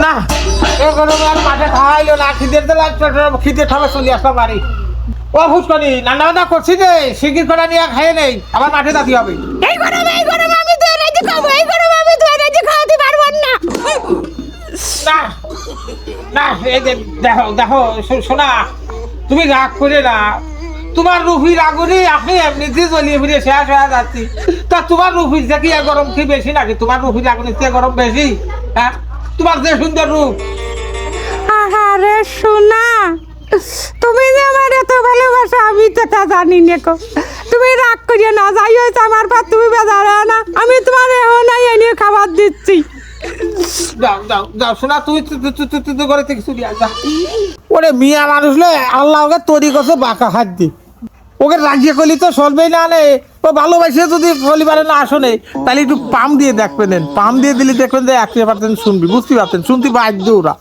না এ গরমে আর মাঠে খাওয়াইলো না, খিদের দিলে খিদে ঠাবে চলে আসলাম বাড়ি। ও ফুসকনি রান্না বান্না করছি যে শিগগির করে নিয়ে খাইয়ে নেই, আবার মাঠে যেতে হবে। এই গরমে আমি তো এনার্জি খাবো, এই গরমে আমি তো এনার্জি খাওয়াতে পারবো না। না না এই যে দেখো দেখো শোনা, তুমি রাগ করে না, তোমার রুফির আগুনে আপনি এমনিতেই জ্বলিয়ে ফিরে শেষ হয়ে যাচ্ছি, তা তোমার রুফির থেকে গরম কি বেশি নাকি? তোমার রুফির আগুনের থেকে গরম বেশি? হ্যাঁ, তোমার যে সুন্দর রূপ। আরে শোনা, তুমি যে আমার এত ভালোবাসো আমি তো তা জানি না কো। তুমি রাগ করিও না, যাই হয়েছে আমার পর তুমি বেজার হয় না, আমি তোমার এখন এনে খাবার দিচ্ছি। যাও যাও যাও শোনা, তুই তুই করে থেকে চুরি যা। ওরে মিয়া মানুষ লে আল্লাহ ওকে তৈরি করছে বাঁকা হাত দি, ওকে রাজিয়ে করলি তো চলবেই না। নে ও ভালোবাসে যদি পরিবারে না আসনে তাহলে একটু পাম দিয়ে দেখবেন, পাম দিয়ে দিলে দেখবেন যে 100% শুনবি, বুঝতে পারছেন, শুনতে বাধ্য ওরা।